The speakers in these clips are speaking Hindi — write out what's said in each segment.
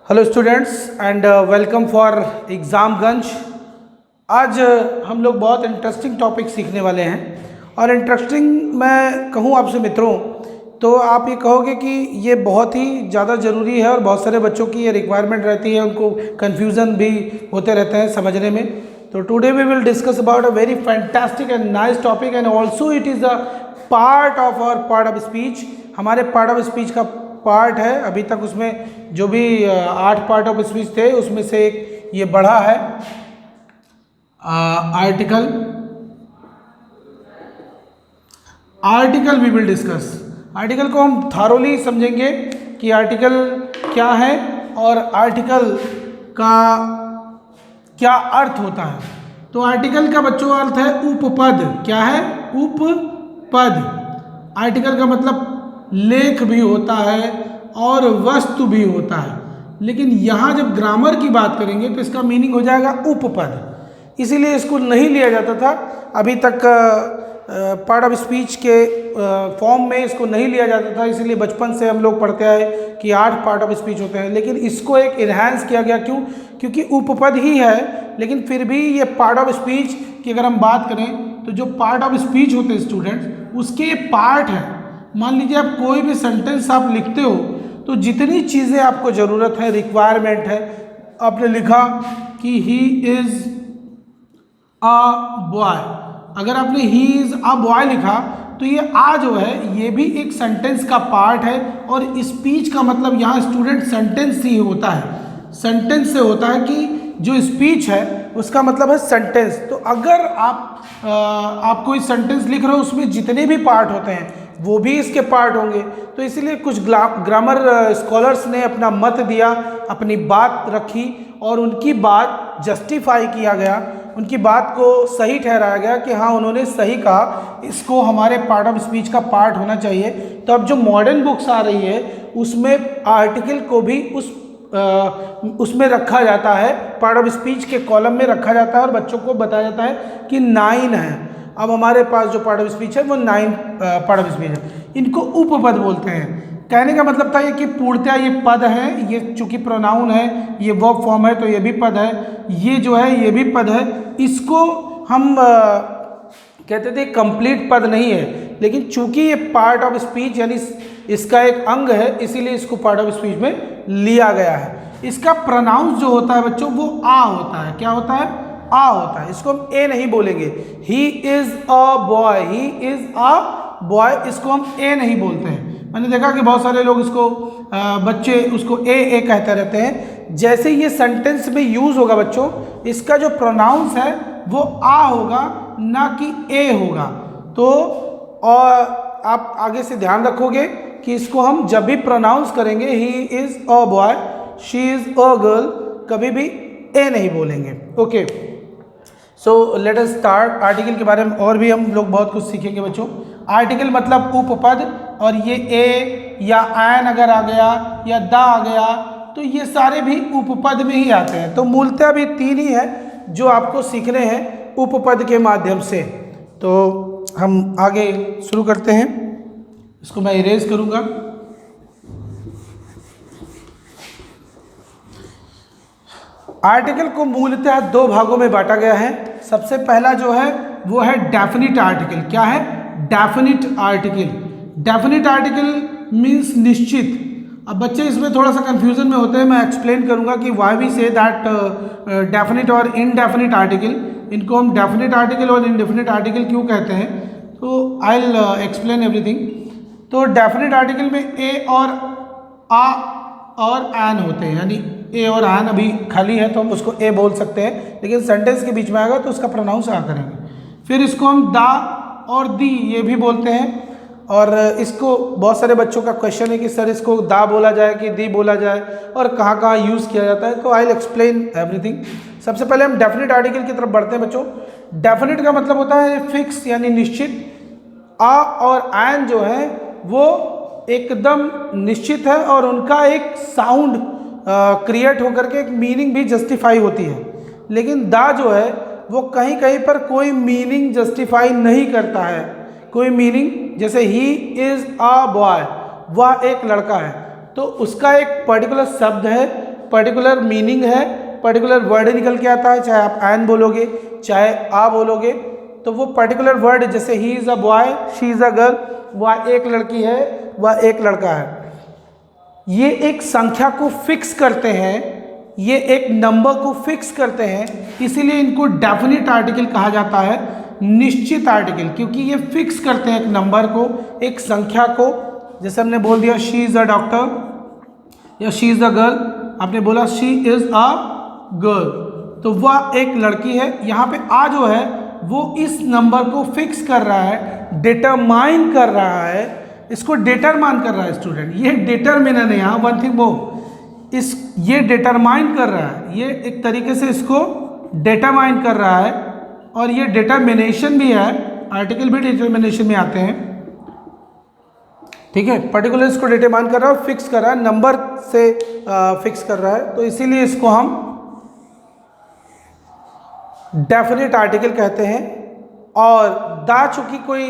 Hello students and welcome for Examganj. आज हम लोग बहुत इंटरेस्टिंग टॉपिक सीखने वाले हैं और इंटरेस्टिंग मैं कहूँ आपसे मित्रों तो आप ये कहोगे कि ये बहुत ही ज़्यादा ज़रूरी है और बहुत सारे बच्चों की ये रिक्वायरमेंट रहती है, उनको कन्फ्यूज़न भी होते रहते हैं समझने में। तो today we will discuss about a very fantastic and nice topic and also it is a part of our part of speech. हमारे पार्ट ऑफ स्पीच का पार्ट है। अभी तक उसमें जो भी 8 पार्ट ऑफ स्पीच थे उसमें से एक ये बढ़ा है article. Article we will discuss. Article को हम थारोली समझेंगे कि आर्टिकल क्या है और आर्टिकल का क्या अर्थ होता है। तो आर्टिकल का बच्चों अर्थ है उपपद। क्या है? उपपद। आर्टिकल का मतलब लेख भी होता है और वस्तु भी होता है, लेकिन यहाँ जब ग्रामर की बात करेंगे तो इसका मीनिंग हो जाएगा उपपद। इसीलिए इसको नहीं लिया जाता था अभी तक, पार्ट ऑफ स्पीच के फॉर्म में इसको नहीं लिया जाता था। इसीलिए बचपन से हम लोग पढ़ते आए कि 8 पार्ट ऑफ स्पीच होते हैं, लेकिन इसको एक इन्हांस किया गया। क्यों? क्योंकि उपपद ही है, लेकिन फिर भी ये पार्ट ऑफ स्पीच की अगर हम बात करें तो जो पार्ट ऑफ स्पीच होते हैं स्टूडेंट्स, उसके ये पार्ट हैं। मान लीजिए आप कोई भी सेंटेंस आप लिखते हो तो जितनी चीज़ें आपको ज़रूरत है, रिक्वायरमेंट है, आपने लिखा कि ही इज़ अ बॉय। अगर आपने ही इज़ अ बॉय लिखा तो ये आ जो है ये भी एक सेंटेंस का पार्ट है। और स्पीच का मतलब यहाँ स्टूडेंट सेंटेंस ही होता है। सेंटेंस से होता है कि जो स्पीच है उसका मतलब है सेंटेंस। तो अगर आप कोई सेंटेंस लिख रहे हो उसमें जितने भी पार्ट होते हैं वो भी इसके पार्ट होंगे। तो इसीलिए कुछ ग्रामर स्कॉलर्स ने अपना मत दिया, अपनी बात रखी और उनकी बात जस्टिफाई किया गया, उनकी बात को सही ठहराया गया कि हाँ उन्होंने सही कहा, इसको हमारे पार्ट ऑफ स्पीच का पार्ट होना चाहिए। तो अब जो मॉडर्न बुक्स आ रही है उसमें आर्टिकल को भी उसमें रखा जाता है, पार्ट ऑफ स्पीच के कॉलम में रखा जाता है और बच्चों को बताया जाता है कि 9 है। अब हमारे पास जो पार्ट ऑफ स्पीच है वो 9 पार्ट ऑफ स्पीच है। इनको उपपद बोलते हैं। कहने का मतलब था ये कि पूर्णतः ये पद है, ये चूंकि प्रोनाउन है, ये वर्ब फॉर्म है तो ये भी पद है, ये जो है ये भी पद है। इसको हम कहते थे कंप्लीट पद नहीं है, लेकिन चूंकि ये पार्ट ऑफ स्पीच यानी इसका एक अंग है इसीलिए इसको पार्ट ऑफ स्पीच में लिया गया है। इसका प्रोनाउंस जो होता है बच्चों वो आ होता है। क्या होता है? आ होता है। इसको हम ए नहीं बोलेंगे। He is a boy, he is a boy, इसको हम ए नहीं बोलते हैं। मैंने देखा कि बहुत सारे लोग इसको बच्चे उसको ए कहते रहते हैं। जैसे ये सेंटेंस में यूज होगा बच्चों, इसका जो प्रोनाउंस है वो आ होगा ना कि ए होगा। तो और आप आगे से ध्यान रखोगे कि इसको हम जब भी प्रोनाउंस करेंगे he is a boy, she is a girl, कभी भी ए नहीं बोलेंगे। Okay, so let us start. Article के बारे में और भी हम लोग बहुत कुछ सीखेंगे बच्चों। आर्टिकल मतलब उपपद, और ये ए या एन अगर आ गया या द आ गया तो ये सारे भी उपपद में ही आते हैं। तो मूलतः भी 3 ही है जो आपको सीखने हैं उपपद के माध्यम से। तो हम आगे शुरू करते हैं। इसको मैं इरेज करूँगा। आर्टिकल को मूलतः 2 भागों में बांटा गया है। सबसे पहला जो है वो है डेफिनिट आर्टिकल। क्या है? Definite article. Definite article means निश्चित। अब बच्चे इसमें थोड़ा सा कंफ्यूजन में होते हैं, मैं एक्सप्लेन करूंगा कि why we say that definite और इनडेफिनिट आर्टिकल। इनको हम डेफिनिट आर्टिकल और इनडेफिनिट आर्टिकल क्यों कहते हैं, तो आई विल एक्सप्लेन एवरीथिंग। तो डेफिनिट आर्टिकल में ए और आ और एन होते हैं, यानी ए और एन अभी खाली है तो हम उसको ए बोल सकते हैं, लेकिन सेंटेंस के बीच में आएगा तो उसका प्रोनाउंस आ करेंगे। फिर इसको हम दा और दी ये भी बोलते हैं। और इसको बहुत सारे बच्चों का क्वेश्चन है कि सर इसको दा बोला जाए कि दी बोला जाए और कहाँ कहाँ यूज़ किया जाता है। तो आई विल एक्सप्लेन एवरीथिंग। सबसे पहले हम डेफिनिट आर्टिकल की तरफ बढ़ते हैं बच्चों। डेफिनिट का मतलब होता है फिक्स यानी निश्चित। आ और एन जो है वो एकदम निश्चित है और उनका एक साउंड क्रिएट होकर के एक मीनिंग भी जस्टिफाई होती है। लेकिन दा जो है वो कहीं कहीं पर कोई मीनिंग जस्टिफाई नहीं करता है। कोई मीनिंग, जैसे ही इज़ अ बॉय, वह एक लड़का है, तो उसका एक पर्टिकुलर शब्द है, पर्टिकुलर मीनिंग है, पर्टिकुलर वर्ड निकल के आता है, चाहे आप एन बोलोगे चाहे आ बोलोगे, तो वो पर्टिकुलर वर्ड, जैसे he is a boy, she is a girl, वह एक लड़की है, वह एक लड़का है, ये एक संख्या को फिक्स करते हैं, ये एक नंबर को फिक्स करते हैं, इसीलिए इनको डेफिनेट आर्टिकल कहा जाता है, निश्चित आर्टिकल, क्योंकि ये फिक्स करते हैं एक नंबर को, एक संख्या को। जैसे हमने बोल दिया शी इज़ अ डॉक्टर या शी इज़ अ गर्ल, आपने बोला शी इज़ अ गर्ल, तो वह एक लड़की है। यहाँ पे आ जो है वो इस नंबर को फिक्स कर रहा है, डिटरमाइन कर रहा है, इसको डिटरमाइन कर रहा है स्टूडेंट, ये डिटरमिनर है यहाँ, वन थिंग वो इस ये डिटरमाइन कर रहा है, ये एक तरीके से इसको डिटरमाइन कर रहा है, और ये डिटरमिनेशन भी है, आर्टिकल भी डिटरमिनेशन में आते हैं, ठीक है। पर्टिकुलर इसको डिटरमाइन कर रहा है, फिक्स कर रहा है, नंबर से फिक्स कर रहा है, तो इसीलिए इसको हम डेफिनेट आर्टिकल कहते हैं। और दा चूंकि कोई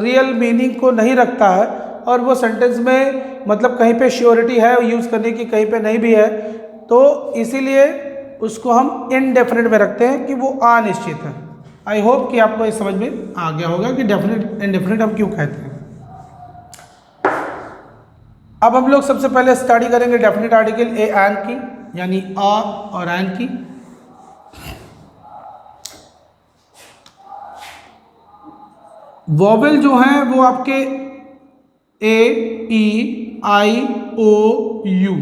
रियल मीनिंग को नहीं रखता है और वो सेंटेंस में मतलब कहीं पे श्योरिटी है यूज़ करने की, कहीं पे नहीं भी है, तो इसीलिए उसको हम इनडेफिनेट में रखते हैं कि वो अनिश्चित है। आई होप कि आपको ये समझ में आ गया होगा कि डेफिनेट इनडेफिनेट हम क्यों कहते हैं। अब हम लोग सबसे पहले स्टडी करेंगे डेफिनेट आर्टिकल ए एन की, यानी आ और एन की। वॉवेल जो हैं वो आपके ए, ई, आई, ओ, यू,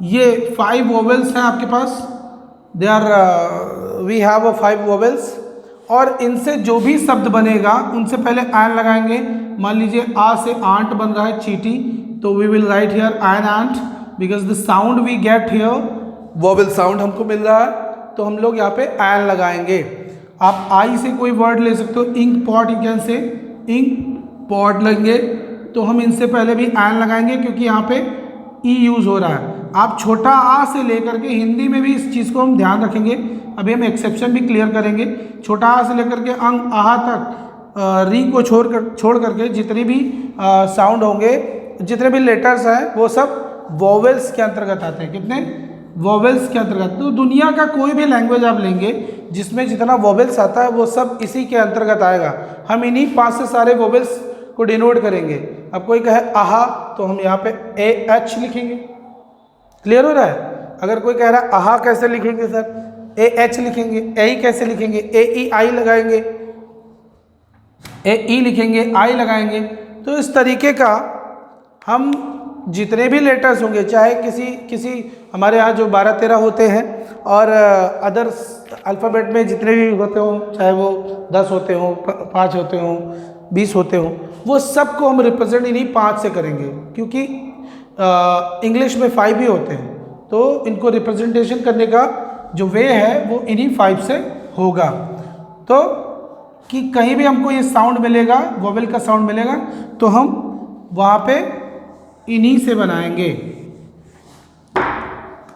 ये 5 वॉवेल्स हैं आपके पास। They are we have 5 vowels, और इनसे जो भी शब्द बनेगा उनसे पहले एन लगाएंगे। मान लीजिए आ से आंट बन रहा है, चीटी, तो we will write here an ant, because the sound we get here vowel sound हमको मिल रहा है, तो हम लोग यहाँ पे एन लगाएंगे। आप आई से कोई वर्ड ले सकते हो, ink pot, you can say ink pot लेंगे, तो हम इनसे पहले भी एन लगाएंगे क्योंकि यहाँ पे ई यूज़ हो रहा है। आप छोटा आ से लेकर के हिंदी में भी इस चीज़ को हम ध्यान रखेंगे, अभी हम एक्सेप्शन भी क्लियर करेंगे। छोटा आ से लेकर के अंग आहा तक री को छोड़ करके जितनी भी साउंड होंगे, जितने भी लेटर्स हैं, वो सब वॉवेल्स के अंतर्गत आते हैं। कितने वॉवेल्स के अंतर्गत। तो दुनिया का कोई भी लैंग्वेज आप लेंगे जिसमें जितना वॉवेल्स आता है वो सब इसी के अंतर्गत आएगा। हम इन्हीं 5 से सारे वॉवेल्स को डिनोट करेंगे। अब कोई कहे आहा, तो हम यहाँ पे ए एच लिखेंगे। क्लियर हो रहा है? अगर कोई कह रहा है आहा कैसे लिखेंगे सर, ए एच लिखेंगे। ए ई कैसे लिखेंगे, ए ई आई लगाएंगे, ए ई लिखेंगे, आई लगाएंगे। तो इस तरीके का हम जितने भी लेटर्स होंगे, चाहे किसी हमारे यहाँ जो 12-13 होते हैं और अदर्स अल्फ़ाबेट में जितने भी होते हों, चाहे वो 10 होते हों, 5 होते हों, 20 होते हों, वो सब को हम रिप्रेजेंट इन्हीं 5 से करेंगे। क्योंकि इंग्लिश में 5 भी होते हैं, तो इनको रिप्रेजेंटेशन करने का जो वे है वो इन्हीं 5 से होगा। तो कि कहीं भी हमको ये साउंड मिलेगा, वोवेल का साउंड मिलेगा, तो हम वहाँ पे इन्हीं से बनाएंगे।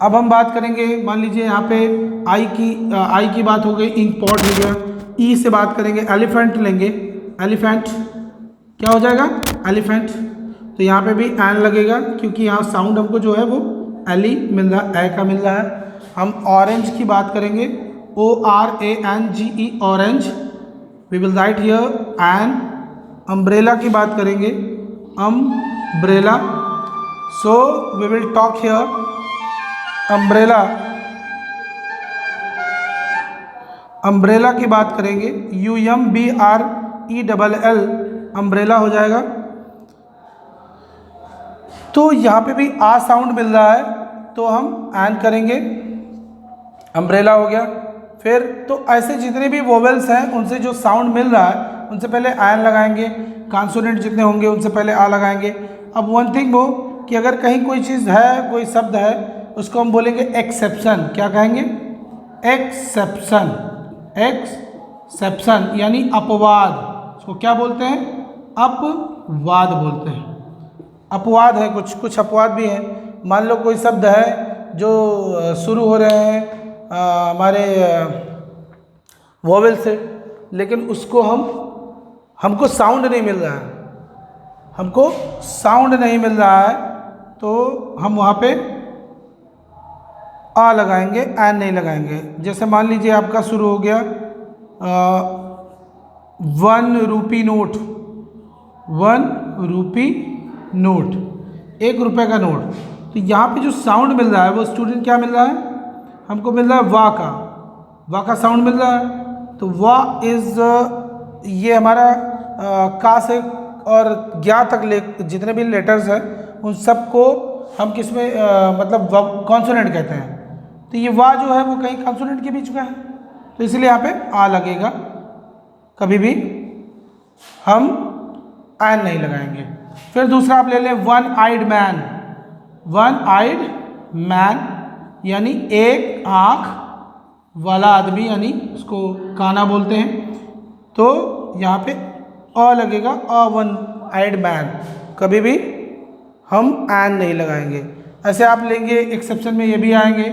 अब हम बात करेंगे, मान लीजिए यहाँ पे आई की बात हो गई, इंक पॉट हो गया। ई से बात करेंगे, एलिफेंट लेंगे। एलिफेंट क्या हो जाएगा, एलिफेंट। तो यहाँ पे भी एन लगेगा क्योंकि यहाँ साउंड हमको जो है वो एली मिल रहा है, ए का मिल रहा है। हम ऑरेंज की बात करेंगे, ORANGE, orange. We will write here an. Umbrella की बात करेंगे, umbrella. So we will talk here umbrella. Umbrella की बात करेंगे, UMBRELL, अम्ब्रेला हो जाएगा। तो यहाँ पे भी आ साउंड मिल रहा है, तो हम एन करेंगे, अम्ब्रेला हो गया। फिर तो ऐसे जितने भी वोवेल्स हैं उनसे जो साउंड मिल रहा है उनसे पहले एन लगाएंगे। कॉन्सोनेंट जितने होंगे उनसे पहले आ लगाएंगे। अब वन थिंग वो कि अगर कहीं कोई चीज़ है, कोई शब्द है, उसको हम बोलेंगे एक्सेप्शन। क्या कहेंगे, एक्सेप्शन। एक्सेप्शन यानी अपवाद। उसको क्या बोलते हैं, अपवाद बोलते हैं। अपवाद है, कुछ अपवाद भी हैं। मान लो कोई शब्द है जो शुरू हो रहे हैं हमारे वोवेल से, लेकिन उसको हमको साउंड नहीं मिल रहा है, हमको साउंड नहीं मिल रहा है, तो हम वहाँ पे आ लगाएंगे, एन नहीं लगाएंगे। जैसे मान लीजिए आपका शुरू हो गया 1 रुपी नोट, 1 रुपी नोट, 1 रुपये का नोट। तो यहाँ पे जो साउंड मिल रहा है वो स्टूडेंट क्या मिल रहा है, हमको मिल रहा है वा का साउंड मिल रहा है। तो वा इज़ ये हमारा का से और ज्ञा तक जितने भी लेटर्स हैं उन सबको हम किस में मतलब कॉन्सोनेंट कहते हैं। तो ये वा जो है वो कहीं कॉन्सोनेंट के बीच का है, तो इसलिए यहाँ पे आ लगेगा, कभी भी हम एन नहीं लगाएंगे। फिर दूसरा आप ले लें one eyed man, one eyed man यानी एक आँख वाला आदमी, यानी उसको काना बोलते हैं। तो यहाँ पे अ लगेगा, अ वन आइड मैन, कभी भी हम एन नहीं लगाएंगे। ऐसे आप लेंगे एक्सेप्शन में ये भी आएंगे।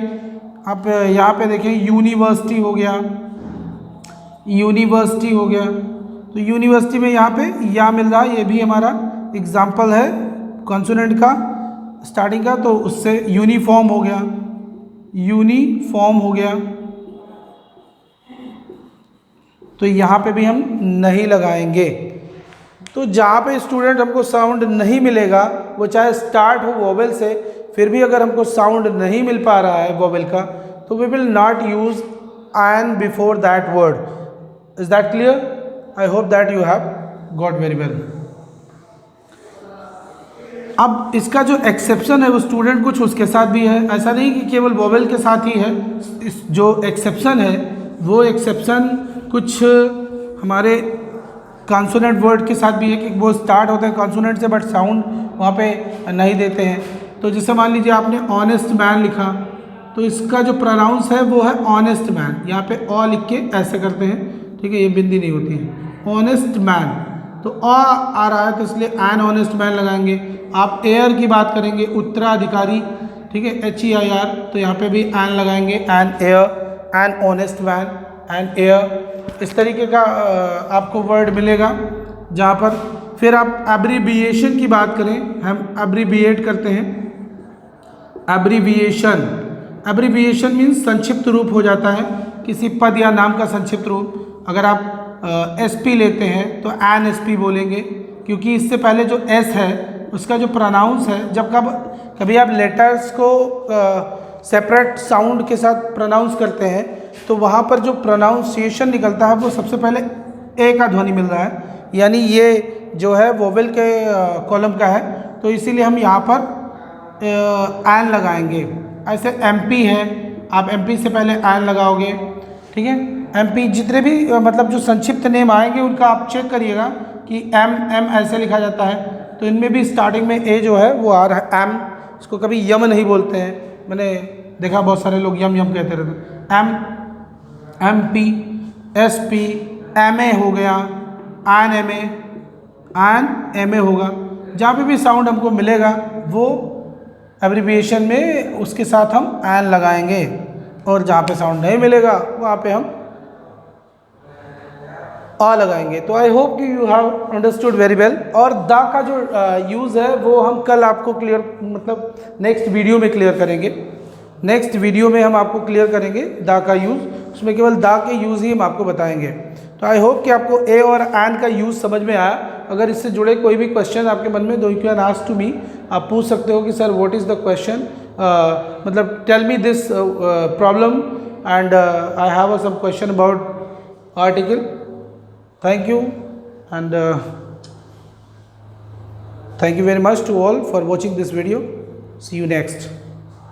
आप यहाँ पे देखें यूनिवर्सिटी हो गया, यूनिवर्सिटी हो गया, तो यूनिवर्सिटी में यहाँ पे या मिल रहा है, ये भी हमारा एग्जाम्पल है कॉन्सोनेंट का स्टार्टिंग का। तो उससे यूनिफॉर्म हो गया, यूनिफॉर्म हो गया, तो यहाँ पे भी हम नहीं लगाएंगे। तो जहाँ पे स्टूडेंट हमको साउंड नहीं मिलेगा, वो चाहे स्टार्ट हो वोवेल से, फिर भी अगर हमको साउंड नहीं मिल पा रहा है वोवेल का, तो we will not use an before that word. Is that clear? I hope that you have got very well. अब इसका जो एक्सेप्शन है वो स्टूडेंट कुछ उसके साथ भी है, ऐसा नहीं कि केवल वोवेल के साथ ही है। इस जो एक्सेप्शन है वो एक्सेप्शन कुछ हमारे कॉन्सोनेंट वर्ड के साथ भी है, कि वो स्टार्ट होते हैं कॉन्सोनेंट से बट साउंड वहाँ पे नहीं देते हैं। तो जैसे मान लीजिए आपने ऑनेस्ट मैन लिखा, तो इसका जो प्रोनाउंस है वो है ऑनेस्ट मैन, यहाँ पे अ लिख के ऐसे करते हैं, ठीक है, ये बिंदी नहीं होती है, ऑनेस्ट मैन। तो अ आ रहा है तो इसलिए एन ऑनेस्ट मैन लगाएंगे। आप एयर की बात करेंगे, उत्तराधिकारी, ठीक है, HEIR, तो यहाँ पे भी एन लगाएंगे, an air, an honest man, an air. इस तरीके का आपको वर्ड मिलेगा जहाँ पर। फिर आप एब्रीविएशन की बात करें, हम एब्रीविएट करते हैं, एब्रीविएशन, एब्रीविएशन मीन्स संक्षिप्त रूप हो जाता है किसी पद या नाम का संक्षिप्त रूप। अगर आप SP लेते हैं तो NSP बोलेंगे, क्योंकि इससे पहले जो S है उसका जो प्रोनाउंस है, जब कभी आप लेटर्स को सेपरेट साउंड के साथ प्रोनाउंस करते हैं तो वहाँ पर जो प्रोनाउंसिएशन निकलता है वो सबसे पहले ए का ध्वनि मिल रहा है, यानी ये जो है वोवेल के कॉलम का है, तो इसीलिए हम यहाँ पर एन लगाएंगे। ऐसे MP है, आप MP से पहले एन लगाओगे, ठीक है। MP जितने भी मतलब जो संक्षिप्त नेम आएंगे उनका आप चेक करिएगा कि M ऐसे लिखा जाता है, तो इनमें भी स्टार्टिंग में ए जो है वो आ रहा है M, इसको कभी यम नहीं बोलते हैं, मैंने देखा बहुत सारे लोग यम यम कहते रहते हैं। MP, SP, MA हो गया, NMA होगा। जहाँ पे भी साउंड हमको मिलेगा वो एब्रीविएशन में उसके साथ हम एन लगाएंगे, और जहाँ पे साउंड नहीं मिलेगा वहाँ पे हम आ लगाएंगे। तो आई होप कि you have understood very well. और दा का जो यूज़ है वो हम कल आपको क्लियर, मतलब नेक्स्ट वीडियो में क्लियर करेंगे। नेक्स्ट वीडियो में हम आपको क्लियर करेंगे दा का यूज़, उसमें केवल दा के यूज़ ही हम आपको बताएंगे। तो आई होप कि आपको ए और एन का यूज़ समझ में आया। अगर इससे जुड़े कोई भी क्वेश्चन आपके मन में, you can ask to me, आप पूछ सकते हो कि sir what is the question, मतलब tell me this problem and I have some question about article. Thank you and thank you very much to all for watching this video. See you next.